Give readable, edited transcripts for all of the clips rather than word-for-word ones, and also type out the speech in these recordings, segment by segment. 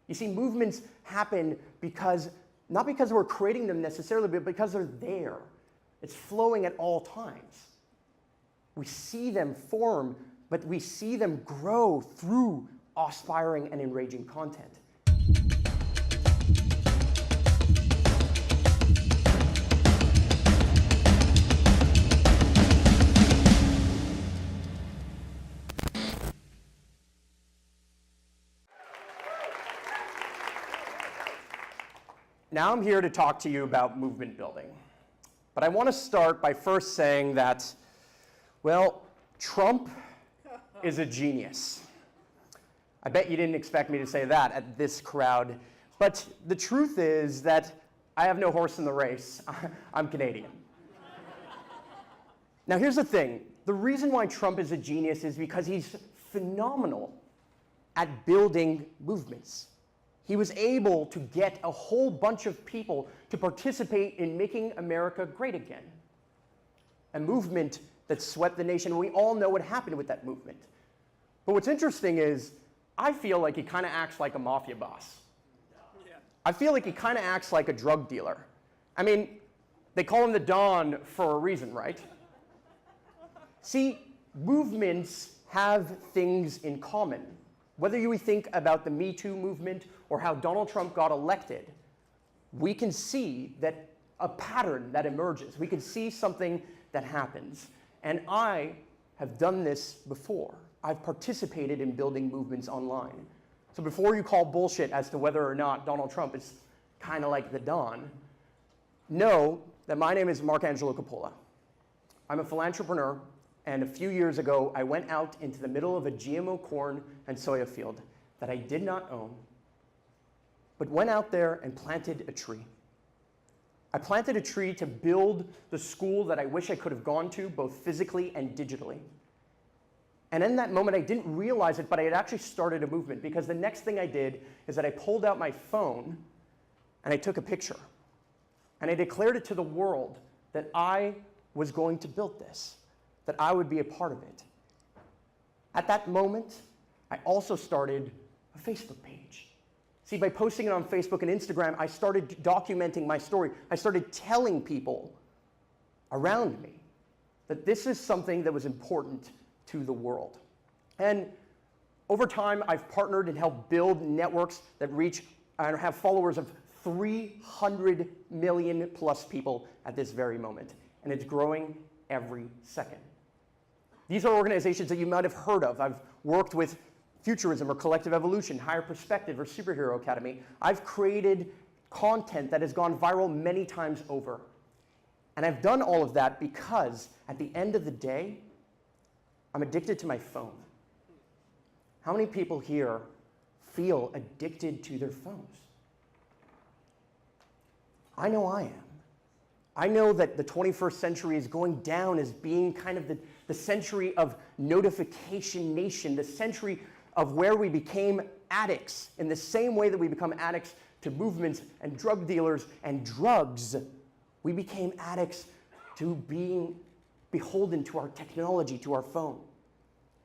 You see, movements happen not because we're creating them necessarily, but because they're there. It's flowing at all times. We see them form, but we see them grow through awe-inspiring and enraging content. Now I'm here to talk to you about movement building. But I want to start by first saying that, well, Trump is a genius. I bet you didn't expect me to say that at this crowd. But the truth is that I have no horse in the race. I'm Canadian. Now here's the thing. The reason why Trump is a genius is because he's phenomenal at building movements. He was able to get a whole bunch of people to participate in making America great again. A movement that swept the nation. We all know what happened with that movement. But what's interesting is, I feel like he kind of acts like a mafia boss. I feel like he kind of acts like a drug dealer. I mean, they call him the Don for a reason, right? See, movements have things in common. Whether you think about the Me Too movement or how Donald Trump got elected, we can see that a pattern that emerges. We can see something that happens. And I have done this before. I've participated in building movements online. So before you call bullshit as to whether or not Donald Trump is kind of like the Don, know that my name is Marc Angelo. I'm a philanthropreneur. And a few years ago, I went out into the middle of a GMO corn and soya field that I did not own, but went out there and planted a tree. I planted a tree to build the school that I wish I could have gone to, both physically and digitally. And in that moment, I didn't realize it, but I had actually started a movement, because the next thing I did is that I pulled out my phone and I took a picture. And I declared it to the world that I was going to build this, that I would be a part of it. At that moment, I also started a Facebook page. See, by posting it on Facebook and Instagram, I started documenting my story. I started telling people around me that this is something that was important to the world. And over time, I've partnered and helped build networks that reach and have followers of 300 million plus people at this very moment. And it's growing every second. These are organizations that you might have heard of. I've worked with Futurism or Collective Evolution, Higher Perspective or Superhero Academy. I've created content that has gone viral many times over. And I've done all of that because at the end of the day, I'm addicted to my phone. How many people here feel addicted to their phones? I know I am. I know that the 21st century is going down as being kind of the century of notification nation, the century of where we became addicts in the same way that we become addicts to movements and drug dealers and drugs. We became addicts to being beholden to our technology, to our phone.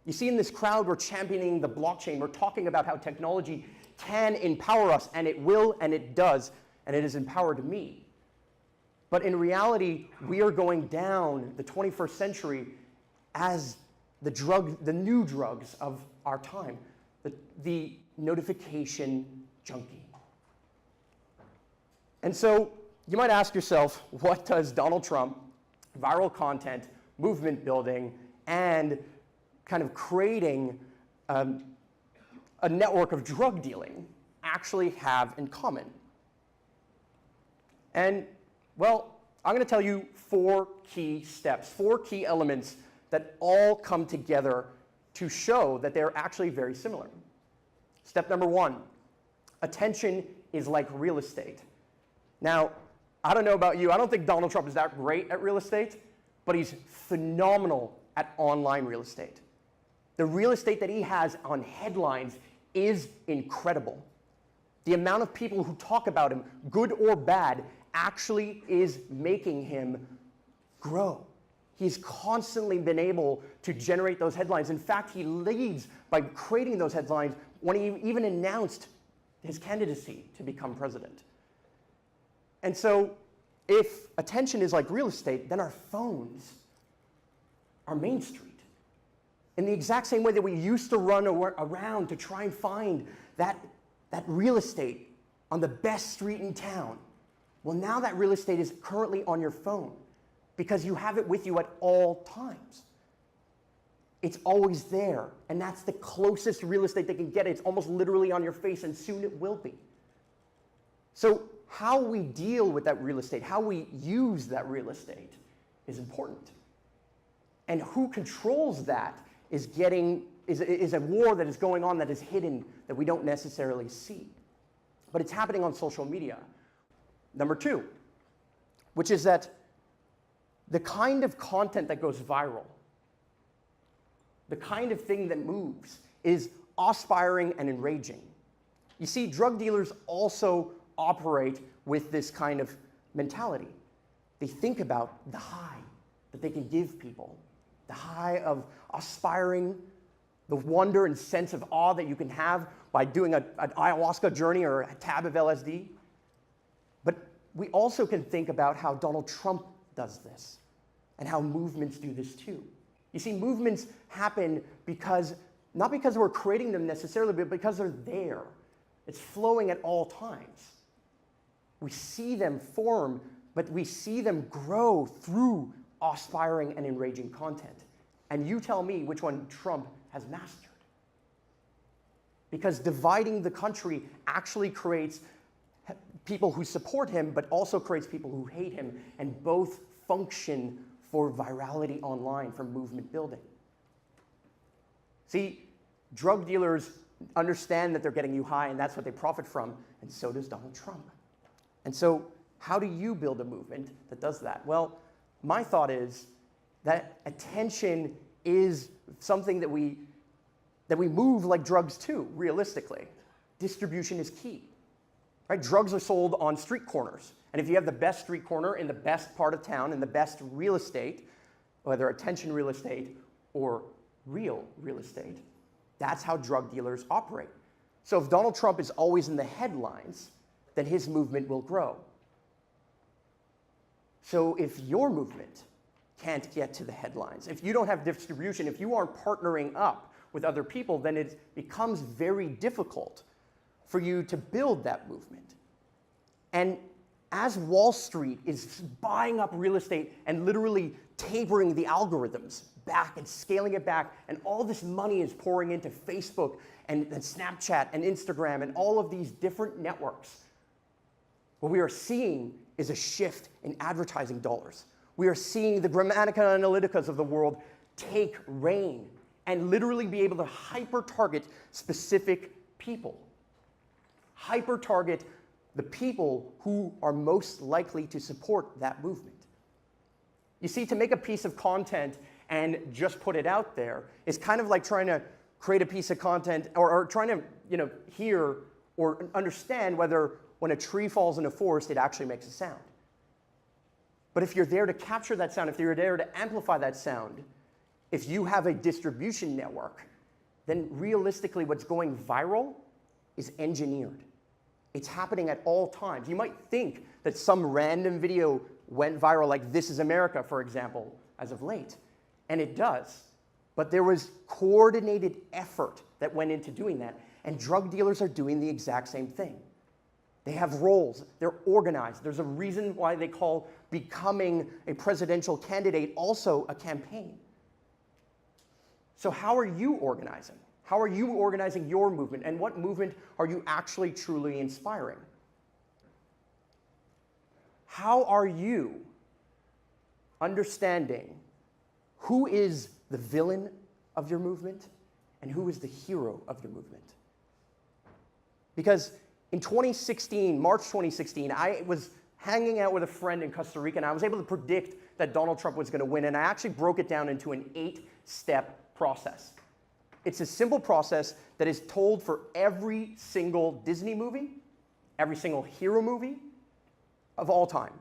You see, in this crowd, we're championing the blockchain. We're talking about how technology can empower us, and it will, and it does, and it has empowered me. But in reality, we are going down the 21st century as the new drugs of our time, the notification junkie. And so you might ask yourself, what does Donald Trump, viral content, movement building, and kind of creating a network of drug dealing actually have in common? And well, I'm going to tell you 4 key steps, 4 key elements that all come together to show that they're actually very similar. Step number 1, attention is like real estate. Now, I don't know about you, I don't think Donald Trump is that great at real estate, but he's phenomenal at online real estate. The real estate that he has on headlines is incredible. The amount of people who talk about him, good or bad, actually is making him grow. He's constantly been able to generate those headlines. In fact, he leads by creating those headlines when he even announced his candidacy to become president. And so if attention is like real estate, then our phones are Main Street. In the exact same way that we used to run around to try and find that real estate on the best street in town, well, now that real estate is currently on your phone because you have it with you at all times. It's always there, and that's the closest real estate they can get. It's almost literally on your face, and soon it will be. So how we deal with that real estate, how we use that real estate is important. And who controls that is a war that is going on that is hidden, that we don't necessarily see. But it's happening on social media. Number two, which is that the kind of content that goes viral, the kind of thing that moves, is awe-inspiring and enraging. You see, drug dealers also operate with this kind of mentality. They think about the high that they can give people, the high of aspiring, the wonder and sense of awe that you can have by doing an ayahuasca journey or a tab of LSD. But we also can think about how Donald Trump does this and how movements do this too. You see, movements happen not because we're creating them necessarily, but because they're there. It's flowing at all times. We see them form, but we see them grow through awe-inspiring and enraging content. And you tell me which one Trump has mastered. Because dividing the country actually creates people who support him, but also creates people who hate him, and both function for virality online, for movement building. See, drug dealers understand that they're getting you high, and that's what they profit from, and so does Donald Trump. And so how do you build a movement that does that? Well, my thought is that attention is something that we move like drugs too, realistically. Distribution is key. Right? Drugs are sold on street corners. And if you have the best street corner in the best part of town and the best real estate, whether attention real estate or real estate, that's how drug dealers operate. So if Donald Trump is always in the headlines, then his movement will grow. So if your movement can't get to the headlines, if you don't have distribution, if you aren't partnering up with other people, then it becomes very difficult for you to build that movement. And as Wall Street is buying up real estate and literally tapering the algorithms back and scaling it back, and all this money is pouring into Facebook and Snapchat and Instagram and all of these different networks, what we are seeing is a shift in advertising dollars. We are seeing the Gramatica Analyticas of the world take reign and literally be able to hyper-target specific people. Hyper-target the people who are most likely to support that movement. You see, to make a piece of content and just put it out there is kind of like trying to create a piece of content or trying to hear or understand whether when a tree falls in a forest, it actually makes a sound. But if you're there to capture that sound, if you're there to amplify that sound, if you have a distribution network, then realistically what's going viral is engineered. It's happening at all times. You might think that some random video went viral, like This Is America, for example, as of late. And it does. But there was coordinated effort that went into doing that. And drug dealers are doing the exact same thing. They have roles. They're organized. There's a reason why they call becoming a presidential candidate also a campaign. So how are you organizing? How are you organizing your movement? And what movement are you actually truly inspiring? How are you understanding who is the villain of your movement and who is the hero of your movement? Because in 2016, March 2016, I was hanging out with a friend in Costa Rica, and I was able to predict that Donald Trump was going to win, and I actually broke it down into an 8-step process. It's a simple process that is told for every single Disney movie, every single hero movie of all time,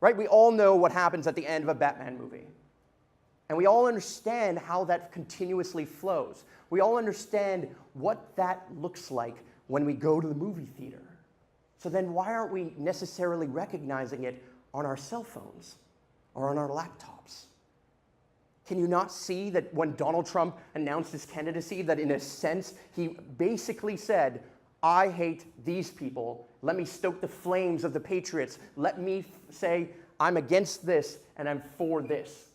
right? We all know what happens at the end of a Batman movie. And we all understand how that continuously flows. We all understand what that looks like when we go to the movie theater. So then why aren't we necessarily recognizing it on our cell phones or on our laptops? Can you not see that when Donald Trump announced his candidacy, that in a sense, he basically said, I hate these people. Let me stoke the flames of the patriots. Let me say, I'm against this and I'm for this.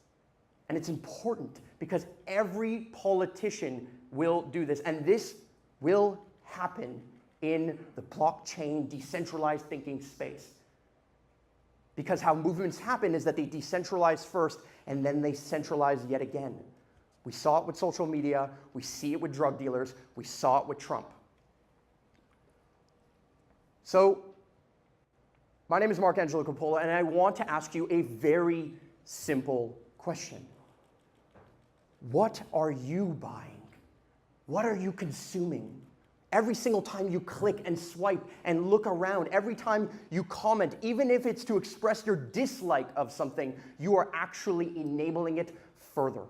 And it's important because every politician will do this. And this will happen in the blockchain decentralized thinking space. Because how movements happen is that they decentralize first and then they centralize yet again. We saw it with social media, we see it with drug dealers, we saw it with Trump. So, my name is Marc Angelo and I want to ask you a very simple question. What are you buying? What are you consuming? Every single time you click and swipe and look around, every time you comment, even if it's to express your dislike of something, you are actually enabling it further.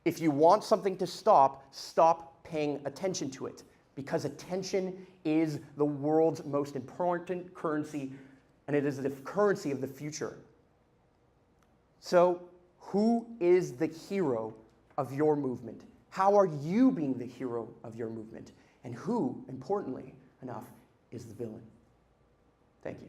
If you want something to stop, stop paying attention to it, because attention is the world's most important currency, and it is the currency of the future. So, who is the hero of your movement? How are you being the hero of your movement? And who, importantly enough, is the villain? Thank you.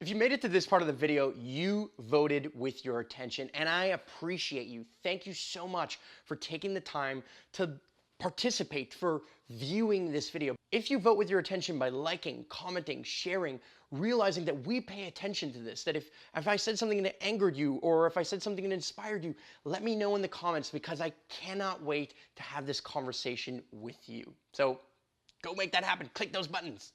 If you made it to this part of the video, you voted with your attention, and I appreciate you. Thank you so much for taking the time to participate, for viewing this video. If you vote with your attention by liking, commenting, sharing, realizing that we pay attention to this, that if I said something that angered you or if I said something that inspired you, let me know in the comments because I cannot wait to have this conversation with you. So go make that happen. Click those buttons.